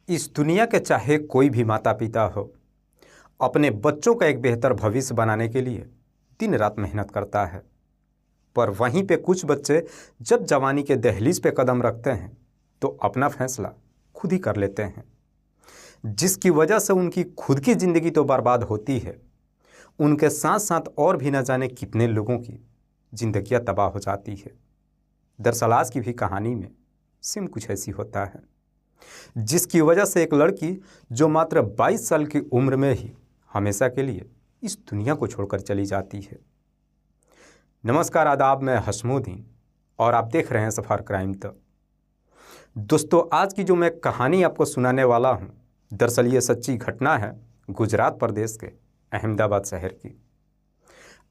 इस दुनिया के चाहे कोई भी माता पिता हो, अपने बच्चों का एक बेहतर भविष्य बनाने के लिए दिन रात मेहनत करता है। पर वहीं पे कुछ बच्चे जब जवानी के दहलीज पे कदम रखते हैं तो अपना फैसला खुद ही कर लेते हैं, जिसकी वजह से उनकी खुद की ज़िंदगी तो बर्बाद होती है, उनके साथ साथ और भी न जाने कितने लोगों की जिंदगियां तबाह हो जाती है। दरअसल आज की भी कहानी में सेम कुछ ऐसी होता है, जिसकी वजह से एक लड़की जो मात्र 22 साल की उम्र में ही हमेशा के लिए इस दुनिया को छोड़कर चली जाती है। नमस्कार, आदाब, मैं हसमुद्दीन और आप देख रहे हैं सफर क्राइम तक। दोस्तों, आज की जो मैं कहानी आपको सुनाने वाला हूं, दरअसल ये सच्ची घटना है गुजरात प्रदेश के अहमदाबाद शहर की।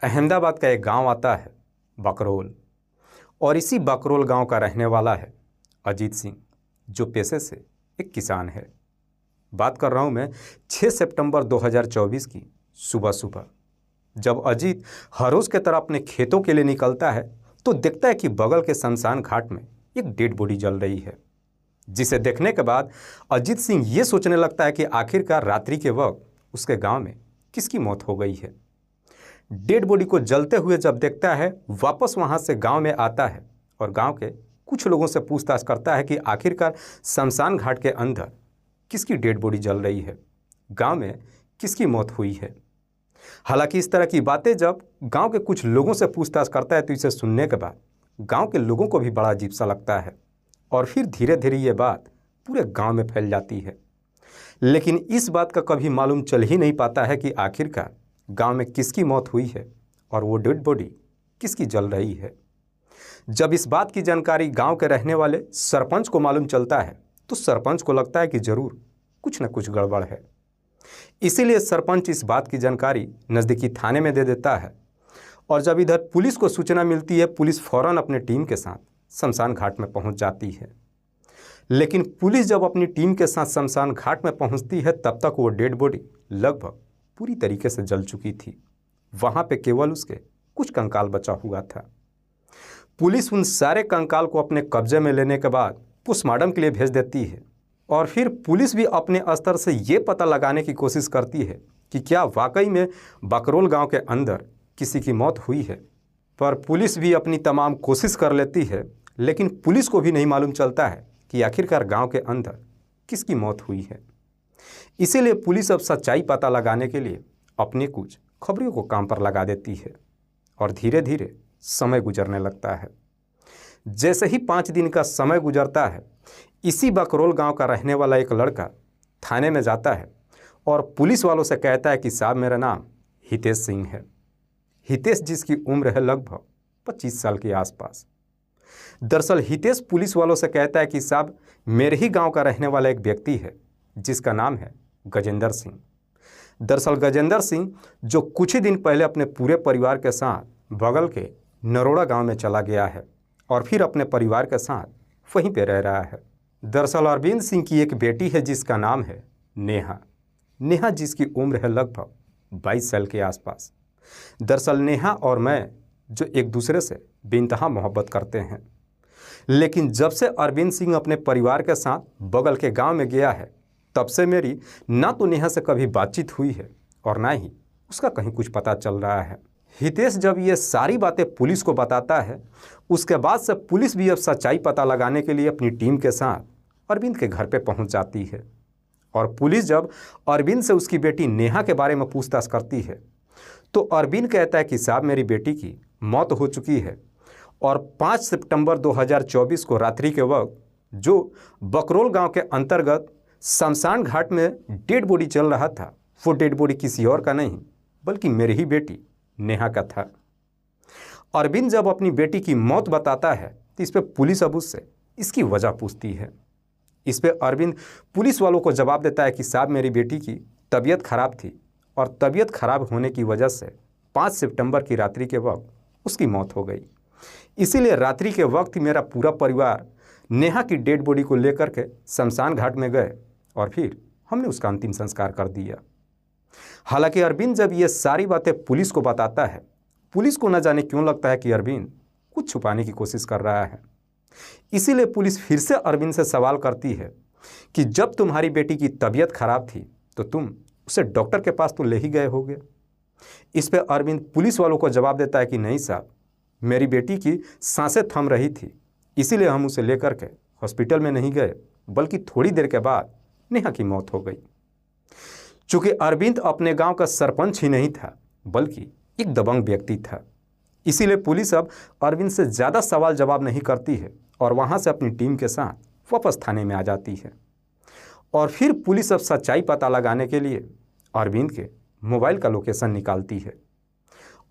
अहमदाबाद का एक गांव आता है बकरोल, और इसी बकरोल गांव का रहने वाला है अजीत सिंह, जो पेशे से एक किसान है। बात कर रहा हूं मैं 6 सितंबर 2024 की सुबह सुबह, जब अजीत हर रोज के तरह अपने खेतों के लिए निकलता है तो देखता है कि बगल के शमशान घाट में एक डेड बॉडी जल रही है, जिसे देखने के बाद अजीत सिंह ये सोचने लगता है कि आखिरकार रात्रि के वक्त उसके गांव में किसकी मौत हो गई है। डेड बॉडी को जलते हुए जब देखता है, वापस वहां से गांव में आता है और गांव के कुछ लोगों से पूछताछ करता है कि आखिरकार शमशान घाट के अंदर किसकी डेड बॉडी जल रही है, गांव में किसकी मौत हुई है। हालांकि इस तरह की बातें जब गांव के कुछ लोगों से पूछताछ करता है तो इसे सुनने के बाद गांव के लोगों को भी बड़ा अजीब सा लगता है, और फिर धीरे धीरे ये बात पूरे गांव में फैल जाती है। लेकिन इस बात का कभी मालूम चल ही नहीं पाता है कि आखिरकार गांव में किसकी मौत हुई है और वो डेड बॉडी किसकी जल रही है। जब इस बात की जानकारी गांव के रहने वाले सरपंच को मालूम चलता है तो सरपंच को लगता है कि जरूर कुछ न कुछ गड़बड़ है। इसीलिए सरपंच इस बात की जानकारी नज़दीकी थाने में दे देता है, और जब इधर पुलिस को सूचना मिलती है, पुलिस फौरन अपने टीम के साथ शमशान घाट में पहुंच जाती है। लेकिन पुलिस जब अपनी टीम के साथ शमशान घाट में पहुंचती है तब तक वो डेड बॉडी लगभग पूरी तरीके से जल चुकी थी। वहां पे केवल उसके कुछ कंकाल बचा हुआ था। पुलिस उन सारे कंकाल को अपने कब्जे में लेने के बाद पोस्टमार्टम के लिए भेज देती है, और फिर पुलिस भी अपने स्तर से ये पता लगाने की कोशिश करती है कि क्या वाकई में बकरोल गांव के अंदर किसी की मौत हुई है। पर पुलिस भी अपनी तमाम कोशिश कर लेती है, लेकिन पुलिस को भी नहीं मालूम चलता है कि आखिरकार गांव के अंदर किसकी मौत हुई है। इसीलिए पुलिस अब सच्चाई पता लगाने के लिए अपने कुछ खबरों को काम पर लगा देती है, और धीरे धीरे समय गुजरने लगता है। जैसे ही 5 दिन का समय गुजरता है, इसी बकरोल गांव का रहने वाला एक लड़का थाने में जाता है और पुलिस वालों से कहता है कि साहब, मेरा नाम हितेश सिंह है। हितेश जिसकी उम्र है लगभग 25 साल के आसपास। दरअसल हितेश पुलिस वालों से कहता है कि साहब, मेरे ही गांव का रहने वाला एक व्यक्ति है जिसका नाम है गजेंद्र सिंह। दरअसल गजेंद्र सिंह जो कुछ ही दिन पहले अपने पूरे परिवार के साथ बगल के नरोड़ा गांव में चला गया है और फिर अपने परिवार के साथ वहीं पे रह रहा है। दरअसल अरविंद सिंह की एक बेटी है जिसका नाम है नेहा। नेहा जिसकी उम्र है लगभग 22 साल के आसपास। दरअसल नेहा और मैं जो एक दूसरे से बेइंतहा मोहब्बत करते हैं, लेकिन जब से अरविंद सिंह अपने परिवार के साथ बगल के गांव में गया है तब से मेरी ना तो नेहा से कभी बातचीत हुई है और ना ही उसका कहीं कुछ पता चल रहा है। हितेश जब ये सारी बातें पुलिस को बताता है, उसके बाद से पुलिस भी अब सच्चाई पता लगाने के लिए अपनी टीम के साथ अरविंद के घर पे पहुंच जाती है। और पुलिस जब अरविंद से उसकी बेटी नेहा के बारे में पूछताछ करती है तो अरविंद कहता है कि साहब, मेरी बेटी की मौत हो चुकी है, और 5 सितंबर 2024 को रात्रि के वक्त जो बकरोल गांव के अंतर्गत शमशान घाट में डेड बॉडी चल रहा था, वो डेड बॉडी किसी और का नहीं बल्कि मेरी ही बेटी नेहा का था। अरविंद जब अपनी बेटी की मौत बताता है तो इस पर पुलिस अब उससे इसकी वजह पूछती है। इस पर अरविंद पुलिस वालों को जवाब देता है कि साहब, मेरी बेटी की तबीयत खराब थी, और तबीयत खराब होने की वजह से 5 सितंबर की रात्रि के वक्त उसकी मौत हो गई। इसीलिए रात्रि के वक्त मेरा पूरा परिवार नेहा की डेड बॉडी को लेकर के शमशान घाट में गए और फिर हमने उसका अंतिम संस्कार कर दिया। हालांकि अरविंद जब ये सारी बातें पुलिस को बताता है, पुलिस को न जाने क्यों लगता है कि अरविंद कुछ छुपाने की कोशिश कर रहा है। इसीलिए पुलिस फिर से अरविंद से सवाल करती है कि जब तुम्हारी बेटी की तबीयत खराब थी तो तुम उसे डॉक्टर के पास तो ले ही गए होगे। इस पे अरविंद पुलिस वालों को जवाब देता है कि नहीं साहब, मेरी बेटी की सांसें थम रही थी, इसीलिए हम उसे लेकर के हॉस्पिटल में नहीं गए, बल्कि थोड़ी देर के बाद नेहा की मौत हो गई। चूंकि अरविंद अपने गांव का सरपंच ही नहीं था, बल्कि एक दबंग व्यक्ति था, इसीलिए पुलिस अब अरविंद से ज़्यादा सवाल जवाब नहीं करती है और वहां से अपनी टीम के साथ वापस थाने में आ जाती है। और फिर पुलिस अब सच्चाई पता लगाने के लिए अरविंद के मोबाइल का लोकेशन निकालती है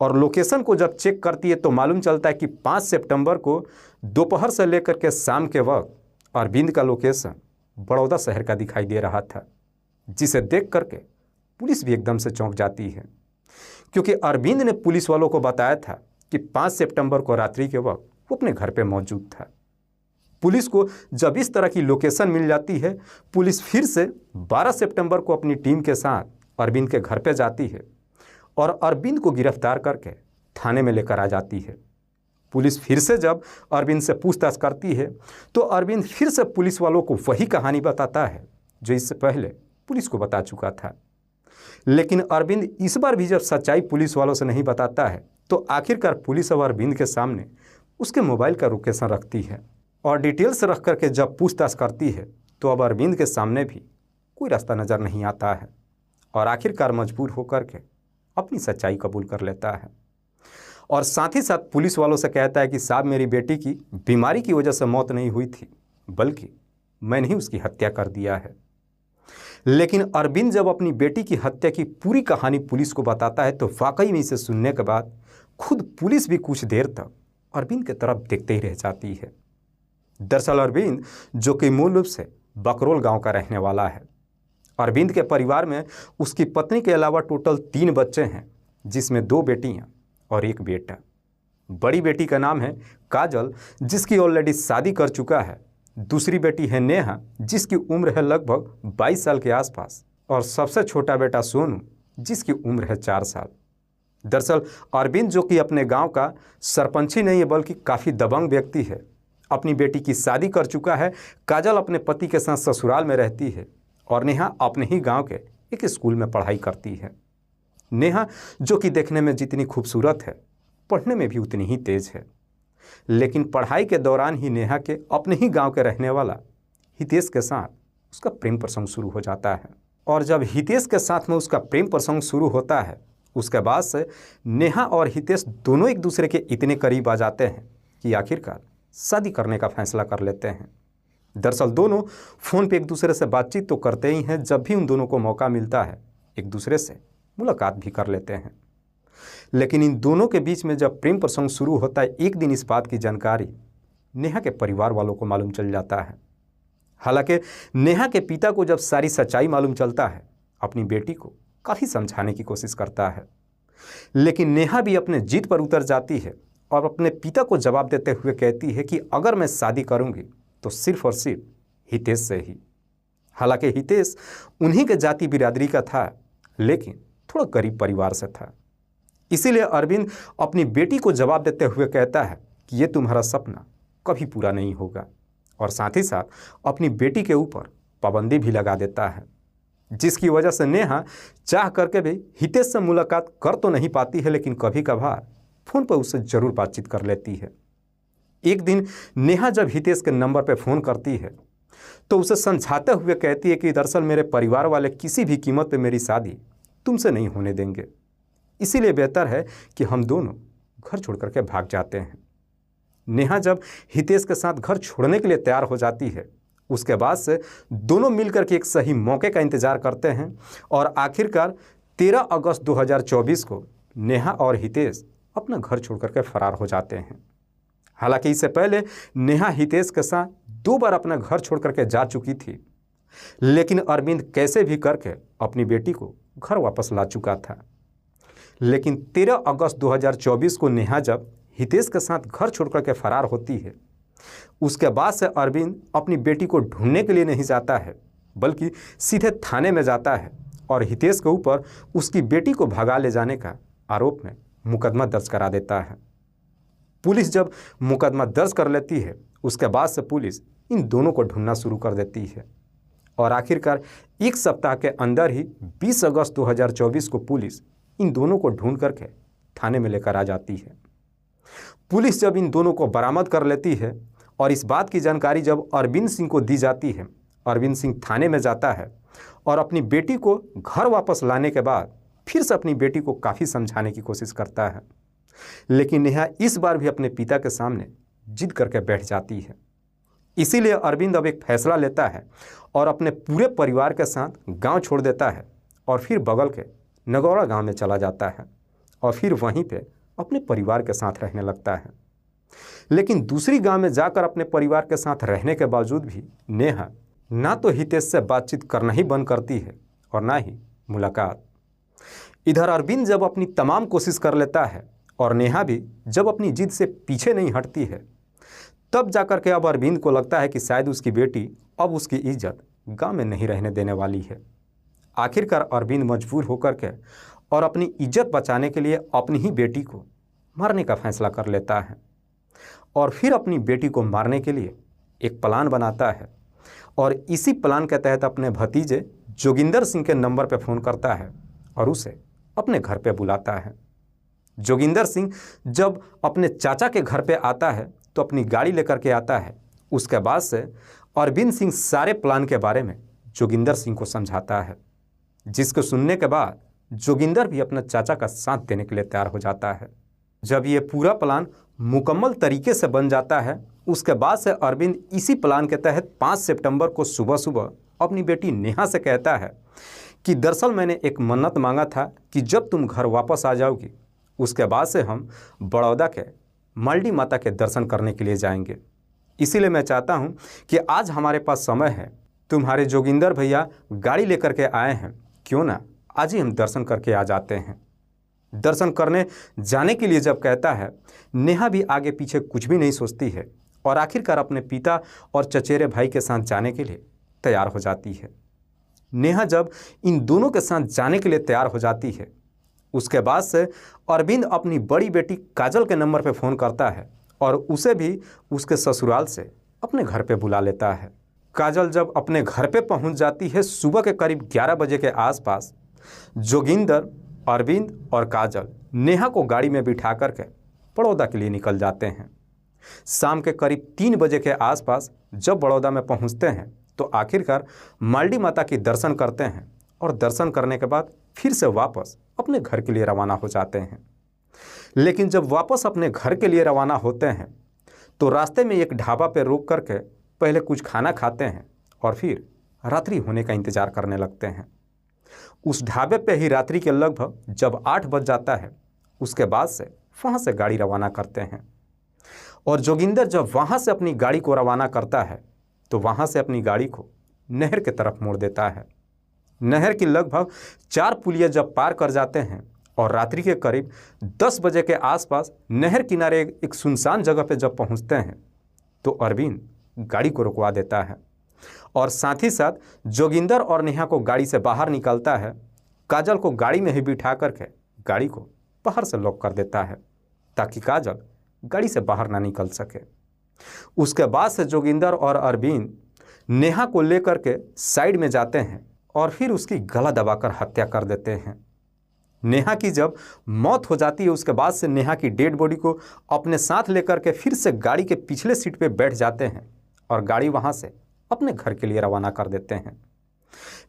और लोकेशन को जब चेक करती है तो मालूम चलता है कि 5 सितंबर को दोपहर से लेकर के शाम के वक्त अरविंद का लोकेशन बड़ौदा शहर का दिखाई दे रहा था, जिसे देख करके पुलिस भी एकदम से चौंक जाती है, क्योंकि अरविंद ने पुलिस वालों को बताया था कि 5 सितंबर को रात्रि के वक्त वो अपने घर पे मौजूद था। पुलिस को जब इस तरह की लोकेशन मिल जाती है, पुलिस फिर से 12 सितंबर को अपनी टीम के साथ अरविंद के घर पे जाती है और अरविंद को गिरफ्तार करके थाने में लेकर आ जाती है। पुलिस फिर से जब अरविंद से पूछताछ करती है तो अरविंद फिर से पुलिस वालों को वही कहानी बताता है जो इससे पहले पुलिस को बता चुका था। लेकिन अरविंद इस बार भी जब सच्चाई पुलिस वालों से नहीं बताता है तो आखिरकार पुलिस अब अरविंद के सामने उसके मोबाइल का लोकेशन रखती है और डिटेल्स रख करके जब पूछताछ करती है तो अब अरविंद के सामने भी कोई रास्ता नज़र नहीं आता है और आखिरकार मजबूर होकर के अपनी सच्चाई कबूल कर लेता है और साथ ही साथ पुलिस वालों से कहता है कि साहब, मेरी बेटी की बीमारी की वजह से मौत नहीं हुई थी, बल्कि मैंने ही उसकी हत्या कर दिया है। लेकिन अरविंद जब अपनी बेटी की हत्या की पूरी कहानी पुलिस को बताता है तो वाकई में इसे सुनने के बाद खुद पुलिस भी कुछ देर तक अरविंद की तरफ देखते ही रह जाती है। दरअसल अरविंद, जो कि मूल रूप से बकरोल गांव का रहने वाला है, अरविंद के परिवार में उसकी पत्नी के अलावा टोटल 3 बच्चे हैं, जिसमें 2 बेटियां और 1 बेटा। बड़ी बेटी का नाम है काजल, जिसकी ऑलरेडी शादी कर चुका है। दूसरी बेटी है नेहा, जिसकी उम्र है लगभग 22 साल के आसपास, और सबसे छोटा बेटा सोनू, जिसकी उम्र है 4 साल। दरअसल अरविंद, जो कि अपने गांव का सरपंच ही नहीं है बल्कि काफ़ी दबंग व्यक्ति है, अपनी बेटी की शादी कर चुका है। काजल अपने पति के साथ ससुराल में रहती है और नेहा अपने ही गांव के एक स्कूल में पढ़ाई करती है। नेहा, जो कि देखने में जितनी खूबसूरत है, पढ़ने में भी उतनी ही तेज है। लेकिन पढ़ाई के दौरान ही नेहा के अपने ही गांव के रहने वाला हितेश के साथ उसका प्रेम प्रसंग शुरू हो जाता है और जब हितेश के साथ में उसका प्रेम प्रसंग शुरू होता है, उसके बाद से नेहा और हितेश दोनों एक दूसरे के इतने करीब आ जाते हैं कि आखिरकार शादी करने का फैसला कर लेते हैं। दरअसल दोनों फ़ोन पे एक दूसरे से बातचीत तो करते ही हैं, जब भी उन दोनों को मौका मिलता है एक दूसरे से मुलाकात भी कर लेते हैं। लेकिन इन दोनों के बीच में जब प्रेम प्रसंग शुरू होता है, एक दिन इस बात की जानकारी नेहा के परिवार वालों को मालूम चल जाता है। हालांकि नेहा के पिता को जब सारी सच्चाई मालूम चलता है, अपनी बेटी को काफ़ी समझाने की कोशिश करता है, लेकिन नेहा भी अपने जिद पर उतर जाती है और अपने पिता को जवाब देते हुए कहती है कि अगर मैं शादी करूंगी तो सिर्फ और सिर्फ हितेश से ही। हालांकि हितेश उन्हीं के जाति बिरादरी का था, लेकिन थोड़ा गरीब परिवार से था। इसीलिए अरविंद अपनी बेटी को जवाब देते हुए कहता है कि ये तुम्हारा सपना कभी पूरा नहीं होगा, और साथ ही साथ अपनी बेटी के ऊपर पाबंदी भी लगा देता है, जिसकी वजह से नेहा चाह करके भी हितेश से मुलाकात कर तो नहीं पाती है, लेकिन कभी कभार फ़ोन पर उससे ज़रूर बातचीत कर लेती है। एक दिन नेहा जब हितेश के नंबर पर फ़ोन करती है तो उसे समझाते हुए कहती है कि दरअसल मेरे परिवार वाले किसी भी कीमत पर मेरी शादी तुमसे नहीं होने देंगे, इसीलिए बेहतर है कि हम दोनों घर छोड़ करके भाग जाते हैं। नेहा जब हितेश के साथ घर छोड़ने के लिए तैयार हो जाती है, उसके बाद से दोनों मिलकर के एक सही मौके का इंतजार करते हैं और आखिरकार 13 अगस्त 2024 को नेहा और हितेश अपना घर छोड़ करके फरार हो जाते हैं। हालांकि इससे पहले नेहा हितेश के साथ 2 बार अपना घर छोड़ करके जा चुकी थी, लेकिन अरविंद कैसे भी करके अपनी बेटी को घर वापस ला चुका था। लेकिन 13 अगस्त 2024 को नेहा जब हितेश के साथ घर छोड़ करके फरार होती है, उसके बाद से अरविंद अपनी बेटी को ढूंढने के लिए नहीं जाता है, बल्कि सीधे थाने में जाता है और हितेश के ऊपर उसकी बेटी को भगा ले जाने का आरोप में मुकदमा दर्ज करा देता है। पुलिस जब मुकदमा दर्ज कर लेती है, उसके बाद से पुलिस इन दोनों को ढूंढना शुरू कर देती है और आखिरकार एक सप्ताह के अंदर ही 20 अगस्त 2024 को पुलिस इन दोनों को ढूंढ करके थाने में लेकर आ जाती है। पुलिस जब इन दोनों को बरामद कर लेती है और इस बात की जानकारी जब अरविंद सिंह को दी जाती है, अरविंद सिंह थाने में जाता है और अपनी बेटी को घर वापस लाने के बाद फिर से अपनी बेटी को काफ़ी समझाने की कोशिश करता है, लेकिन नेहा इस बार भी अपने पिता के सामने जिद करके बैठ जाती है। इसीलिए अरविंद अब एक फैसला लेता है और अपने पूरे परिवार के साथ गांव छोड़ देता है और फिर बगल के नगौरा गांव में चला जाता है और फिर वहीं पे अपने परिवार के साथ रहने लगता है। लेकिन दूसरी गांव में जाकर अपने परिवार के साथ रहने के बावजूद भी नेहा ना तो हितेश से बातचीत करना ही बंद करती है और ना ही मुलाकात। इधर अरविंद जब अपनी तमाम कोशिश कर लेता है और नेहा भी जब अपनी जिद से पीछे नहीं हटती है, तब जाकर के अब अरविंद को लगता है कि शायद उसकी बेटी अब उसकी इज्जत गांव में नहीं रहने देने वाली है। आखिरकार अरविंद मजबूर होकर के और अपनी इज्जत बचाने के लिए अपनी ही बेटी को मारने का फैसला कर लेता है और फिर अपनी बेटी को मारने के लिए एक प्लान बनाता है और इसी प्लान के तहत अपने भतीजे जोगिंदर सिंह के नंबर पर फ़ोन करता है और उसे अपने घर पे बुलाता है। जोगिंदर सिंह जब अपने चाचा के घर पे आता है तो अपनी गाड़ी लेकर के आता है। उसके बाद से अरविंद सिंह सारे प्लान के बारे में जोगिंदर सिंह को समझाता है, जिसको सुनने के बाद जोगिंदर भी अपना चाचा का साथ देने के लिए तैयार हो जाता है। जब ये पूरा प्लान मुकम्मल तरीके से बन जाता है, उसके बाद से अरविंद इसी प्लान के तहत 5 सितंबर को सुबह सुबह अपनी बेटी नेहा से कहता है कि दरअसल मैंने एक मन्नत मांगा था कि जब तुम घर वापस आ जाओगी उसके बाद से हम बड़ौदा के मल्डी माता के दर्शन करने के लिए जाएंगे। इसीलिए मैं चाहता हूं कि आज हमारे पास समय है, तुम्हारे जोगिंदर भैया गाड़ी लेकर के आए हैं, क्यों ना आज ही हम दर्शन करके आ जाते हैं। दर्शन करने जाने के लिए जब कहता है, नेहा भी आगे पीछे कुछ भी नहीं सोचती है और आखिरकार अपने पिता और चचेरे भाई के साथ जाने के लिए तैयार हो जाती है। नेहा जब इन दोनों के साथ जाने के लिए तैयार हो जाती है, उसके बाद से अरविंद अपनी बड़ी बेटी काजल के नंबर पर फ़ोन करता है और उसे भी उसके ससुराल से अपने घर पे बुला लेता है। काजल जब अपने घर पे पहुंच जाती है सुबह के करीब 11 बजे के आसपास, जोगिंदर, अरविंद और काजल नेहा को गाड़ी में बिठा करके बड़ौदा के लिए निकल जाते हैं। शाम के करीब 3 बजे के आसपास जब बड़ौदा में पहुंचते हैं तो आखिरकार मल्डी माता की दर्शन करते हैं और दर्शन करने के बाद फिर से वापस अपने घर के लिए रवाना हो जाते हैं। लेकिन जब वापस अपने घर के लिए रवाना होते हैं तो रास्ते में एक ढाबा पर रोक करके पहले कुछ खाना खाते हैं और फिर रात्रि होने का इंतज़ार करने लगते हैं। उस ढाबे पे ही रात्रि के लगभग जब 8 बज जाता है, उसके बाद से वहाँ से गाड़ी रवाना करते हैं और जोगिंदर जब वहाँ से अपनी गाड़ी को रवाना करता है तो वहाँ से अपनी गाड़ी को नहर की तरफ मोड़ देता है। नहर की लगभग 4 पुलिया जब पार कर जाते हैं और रात्रि के करीब 10 बजे के आसपास नहर किनारे एक सुनसान जगह पे जब पहुंचते हैं तो अरविंद गाड़ी को रुकवा देता है और साथ ही साथ जोगिंदर और नेहा को गाड़ी से बाहर निकालता है। काजल को गाड़ी में ही बिठा करके गाड़ी को बाहर से लॉक कर देता है ताकि काजल गाड़ी से बाहर ना निकल सके। उसके बाद से जोगिंदर और अरविंद नेहा को लेकर के साइड में जाते हैं और फिर उसकी गला दबाकर हत्या कर देते हैं। नेहा की जब मौत हो जाती है उसके बाद से नेहा की डेड बॉडी को अपने साथ लेकर के फिर से गाड़ी के पिछले सीट पे बैठ जाते हैं और गाड़ी वहां से अपने घर के लिए रवाना कर देते हैं।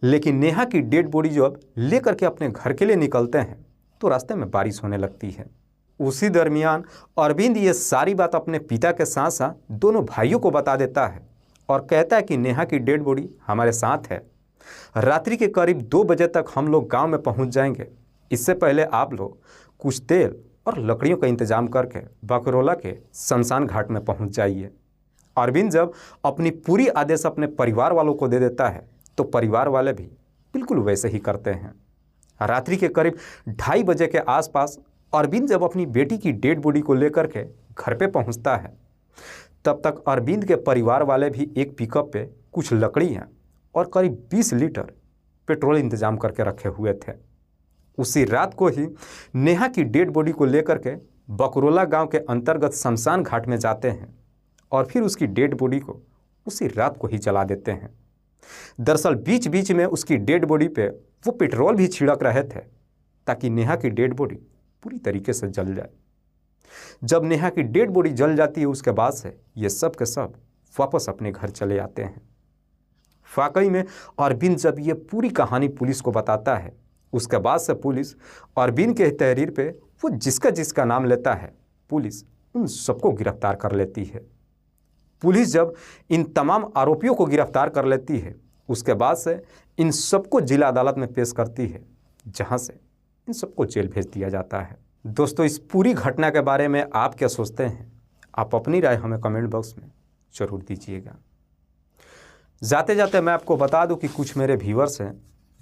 लेकिन नेहा की डेड बॉडी जब लेकर के अपने घर के लिए निकलते हैं तो रास्ते में बारिश होने लगती है। उसी दरमियान अरविंद ये सारी बात अपने पिता के साथ साथ दोनों भाइयों को बता देता है और कहता है कि नेहा की डेड बॉडी हमारे साथ है, रात्रि के करीब 2 बजे तक हम लोग गांव में पहुंच जाएंगे। इससे पहले आप लोग कुछ तेल और लकड़ियों का इंतजाम करके बकरोला के शमशान घाट में पहुंच जाइए। अरविंद जब अपनी पूरी आदेश अपने परिवार वालों को दे देता है तो परिवार वाले भी बिल्कुल वैसे ही करते हैं। रात्रि के करीब 2:30 बजे के आसपास अरविंद जब अपनी बेटी की डेड बॉडी को लेकर के घर पे पहुंचता है, तब तक अरविंद के परिवार वाले भी एक पिकअप पे कुछ लकड़ियाँ और करीब 20 लीटर पेट्रोल इंतजाम करके रखे हुए थे। उसी रात को ही नेहा की डेड बॉडी को लेकर के बकरोला गांव के अंतर्गत शमशान घाट में जाते हैं और फिर उसकी डेड बॉडी को उसी रात को ही जला देते हैं। दरअसल बीच बीच में उसकी डेड बॉडी पे वो पेट्रोल भी छिड़क रहे थे ताकि नेहा की डेड बॉडी पूरी तरीके से जल जाए। जब नेहा की डेड बॉडी जल जाती है उसके बाद से ये सब के सब वापस अपने घर चले आते हैं। वाकई में अरविंद जब ये पूरी कहानी पुलिस को बताता है उसके बाद से पुलिस अरविंद के तहरीर पे वो जिसका जिसका नाम लेता है पुलिस उन सबको गिरफ्तार कर लेती है। पुलिस जब इन तमाम आरोपियों को गिरफ्तार कर लेती है उसके बाद से इन सबको जिला अदालत में पेश करती है जहां से इन सबको जेल भेज दिया जाता है। दोस्तों, इस पूरी घटना के बारे में आप क्या सोचते हैं? आप अपनी राय हमें कमेंट बॉक्स में ज़रूर दीजिएगा। जाते जाते मैं आपको बता दूं कि कुछ मेरे व्यूअर्स हैं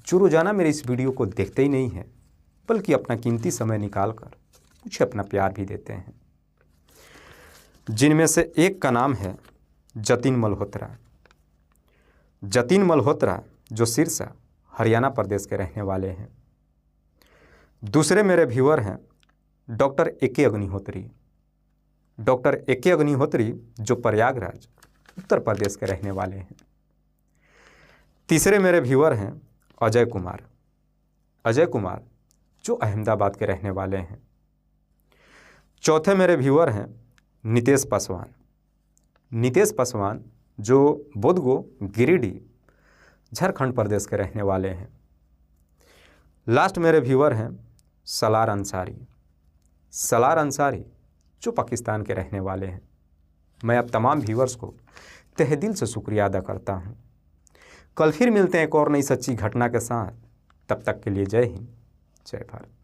जो रोज़ाना मेरे इस वीडियो को देखते ही नहीं हैं बल्कि अपना कीमती समय निकाल कर मुझे अपना प्यार भी देते हैं, जिनमें से एक का नाम है जतिन मल्होत्रा। जतिन मल्होत्रा जो सिरसा हरियाणा प्रदेश के रहने वाले हैं। दूसरे मेरे व्यूअर हैं doctor A K. Agnihotri. Doctor A K. Agnihotri जो प्रयागराज उत्तर प्रदेश के रहने वाले हैं। तीसरे मेरे व्यूअर हैं अजय कुमार। अजय कुमार जो अहमदाबाद के रहने वाले हैं। चौथे मेरे व्यूअर हैं नितेश पासवान। नितेश पासवान जो बोधगो गिरिडीह झारखंड प्रदेश के रहने वाले हैं। लास्ट मेरे व्यूअर हैं सलार अंसारी। सलार अंसारी जो पाकिस्तान के रहने वाले हैं। मैं अब तमाम व्यूअर्स को तहे दिल से शुक्रिया अदा करता हूं। कल फिर मिलते हैं एक और नई सच्ची घटना के साथ। तब तक के लिए जय हिंद, जय भारत।